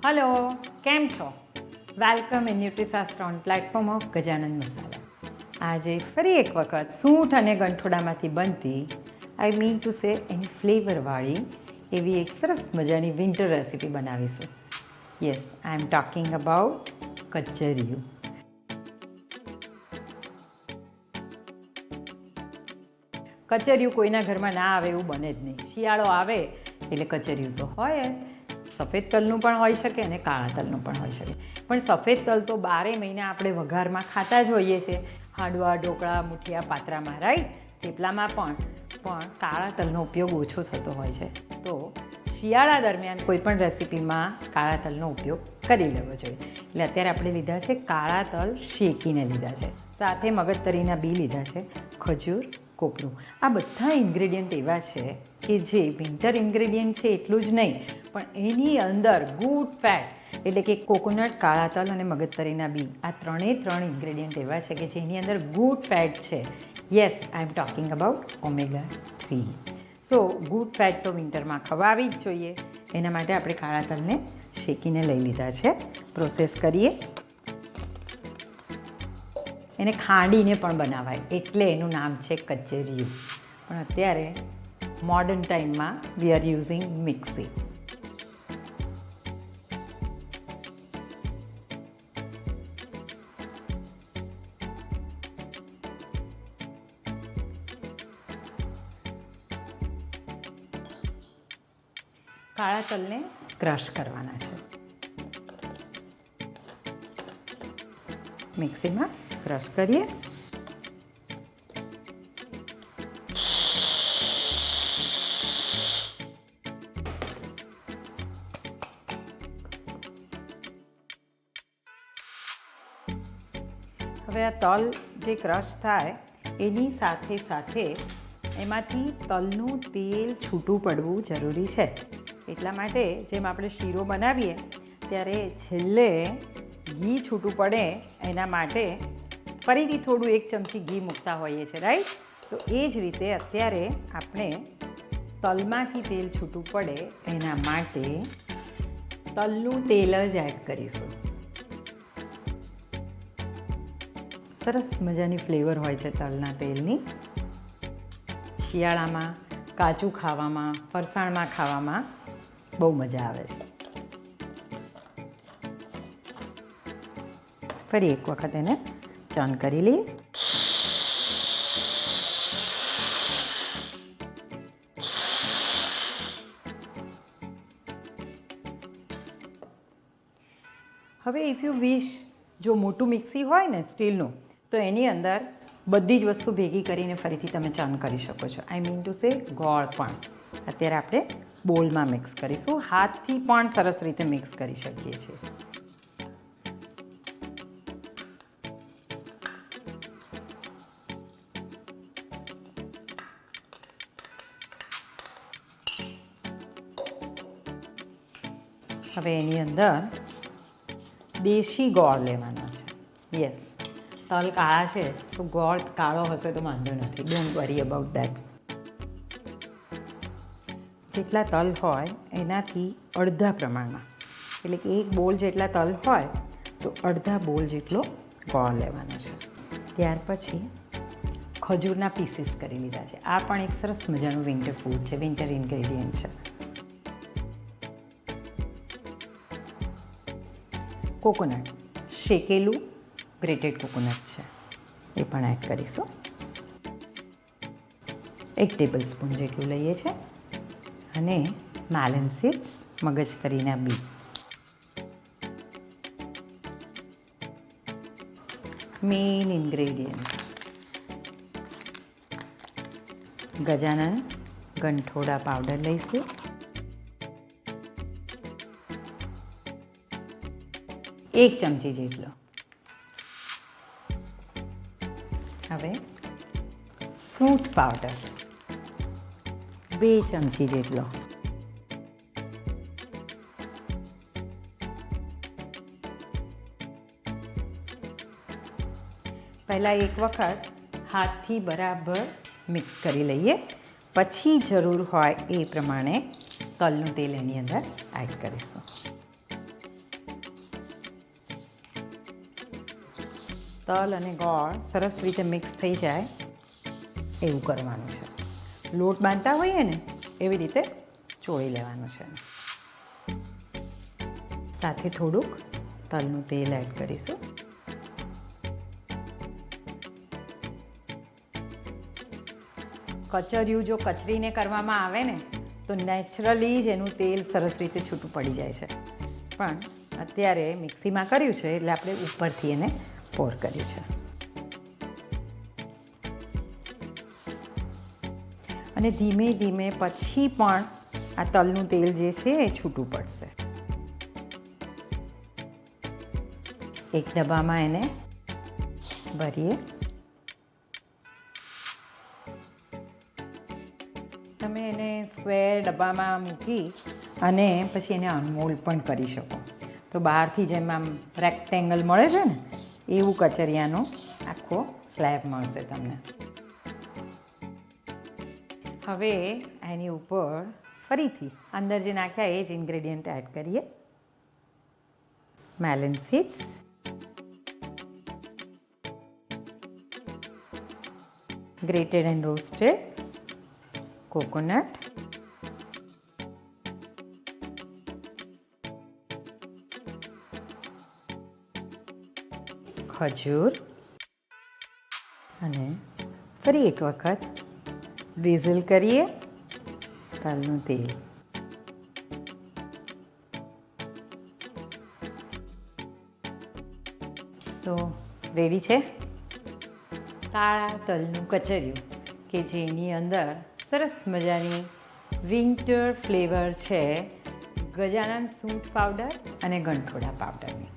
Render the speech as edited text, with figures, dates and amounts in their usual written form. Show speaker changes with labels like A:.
A: Hello, કેમ છો? Welcome in ન્યુટ્રીશાસ્ત્ર on platform of Gajanan Masala. આજે ફરી એક વખત સૂંઠ અને ગંઠોડામાંથી બનતી આઈ મીન ટુ સે એની ફ્લેવરવાળી એવી એક સરસ મજાની વિન્ટર રેસીપી બનાવીશું. Yes, I am talking about kachariyu. કચરિયું કોઈના ઘરમાં ના આવે એવું બને જ નહીં. શિયાળો આવે એટલે કચરિયું તો હોય જ. સફેદ તલનું પણ હોઈ શકે અને કાળા તલનું પણ હોઈ શકે. પણ સફેદ તલ તો 12 મહિના આપણે વઘારમાં ખાતા જ હોઈએ છીએ. હાંડવા, ઢોકળા, મુઠિયા, પાત્રામાં, રાઈટ? થેપલામાં પણ કાળા તલનો ઉપયોગ ઓછો થતો હોય છે. તો શિયાળા દરમિયાન કોઈ પણ રેસીપીમાં કાળા તલનો ઉપયોગ કરી લેવો જોઈએ. એટલે અત્યારે આપણે લીધા છે કાળા તલ શેકીને લીધા છે. સાથે મગજતરીના બી લીધા છે, ખજૂર, કોપરું. આ બધા ઇન્ગ્રેડિયન્ટ એવા છે કે જે વિન્ટર ઇન્ગ્રેડિયન્ટ છે એટલું જ નહીં, પણ એની અંદર ગુડ ફેટ એટલે કે કોકોનટ, કાળા તલ અને મગજતરીના બી, આ ત્રણ ઇન્ગ્રેડિયન્ટ એવા છે કે જેની અંદર ગુડ ફેટ છે. Yes, I am talking about omega-3. So good fat તો વિન્ટરમાં ખવાવી જ જોઈએ. એના માટે આપણે કાળા તલને શેકીને લઈ લીધા છે. પ્રોસેસ કરીએ. એને ખાંડીને પણ બનાવાય એટલે એનું નામ છે કચરિયું. પણ અત્યારે મોડર્ન ટાઈમમાં વી આર યુઝિંગ મિક્સી. કાળા તલને ક્રશ કરવાના છે. મિક્સીમાં ક્રશ કરીએ. હવે આ તલ જે ક્રશ થાય એની સાથે એમાંથી તલનું તેલ છૂટું પડવું જરૂરી છે. એટલા માટે જેમ આપણે શીરો બનાવીએ ત્યારે છેલ્લે ઘી છૂટું પડે એના માટે ફરીથી થોડું 1 ચમચી ઘી મૂકતા હોઈએ છીએ, રાઈટ? તો એ જ રીતે અત્યારે આપણે તલમાંથી તેલ છૂટું પડે એના માટે તલનું તેલ જ એડ કરીશું. સરસ મજાની ફ્લેવર હોય છે તલના તેલની. શિયાળામાં કાચું ખાવામાં, ફરસાણમાં ખાવામાં બહુ મજા આવે છે. ફરી એક વખત એને ચર્ન કરી લઈએ. હવે ઇફ યુ વિશ, જો મોટું મિક્સી હોય ને સ્ટીલનું, તો એની અંદર બધી જ વસ્તુ ભેગી કરીને ફરીથી તમે ચર્ન કરી શકો છો. આઈ મીન ટુ સે ગોળ પણ. અત્યારે આપણે બોલમાં મિક્સ કરીશું. હાથથી પણ સરસ રીતે મિક્સ કરી શકીએ છીએ. હવે એની અંદર દેશી ગોળ લેવાનો છે. યસ, તલ કાળા છે તો ગોળ કાળો હશે તો વાંધો નથી. Don't worry about that. જેટલા તલ હોય એનાથી અડધા પ્રમાણમાં, એટલે કે 1 બોલ જેટલા તલ હોય તો અડધા બોલ જેટલો ગોળ લેવાનો છે. ત્યાર પછી ખજૂરના પીસીસ કરી લીધા છે. આ પણ એક સરસ મજાનું વિન્ટર ફૂડ છે, વિન્ટર ઇન્ગ્રેડિયન્ટ છે. કોકોનટ, શેકેલું ગ્રેટેડ કોકોનટ છે, એ પણ એડ કરીશું. 1 ટેબલ સ્પૂન જેટલું લઈએ છીએ. અને મેલન સીડ્સ, મગજતરીના બી. મેઇન ઇન્ગ્રેડિયન્ટ ગજાનન ગંઠોડા પાવડર લઈશું. એક ચમચી જેટલો. હવે સૂંઠ પાવડર 2 ચમચી જેટલો. પહેલાં એક વખત હાથથી બરાબર મિક્સ કરી લઈએ, પછી જરૂર હોય એ પ્રમાણે તલનું તેલ એની અંદર એડ કરીશું. તલ અને ગોળ સરસ રીતે મિક્સ થઈ જાય એવું કરવાનું છે. લોટ બાંધતા હોઈએ ને એવી રીતે ચોળી લેવાનું છે. સાથે થોડુંક તલનું તેલ એડ કરીશું. કચરિયું જો કચરીને કરવામાં આવે ને તો નેચરલી જ એનું તેલ સરસ રીતે છૂટું પડી જાય છે. પણ અત્યારે મિક્સીમાં કર્યું છે એટલે આપણે ઉપરથી એને પોર કર્યું છે. અને ધીમે ધીમે પછી પણ આ તલનું તેલ જે છે એ છૂટું પડશે. એક ડબ્બામાં એને ભરીએ. તમે એને સ્ક્વેર ડબ્બામાં મૂકી અને પછી એને અનમોલ્ડ પણ કરી શકો. તો બહારથી જેમ આમ રેક્ટેંગલ મળે છે ને એવું કચરિયાનો આખો સ્લેબ મળશે તમને. હવે એની ઉપર ફરીથી અંદર જે નાખ્યા એ જ ઇન્ગ્રેડિયન્ટ એડ કરીએ. Melon seeds, grated and roasted coconut, ખજૂર અને ફરી એક વખત ડ્રીઝલ કરીએ તલનું તેલ. તો રેડી છે કાળા તલનું કચરિયું કે જેની અંદર સરસ મજાની વિન્ટર ફ્લેવર છે ગજાનન સૂંઠ પાવડર અને ગંઠોડા પાવડરની.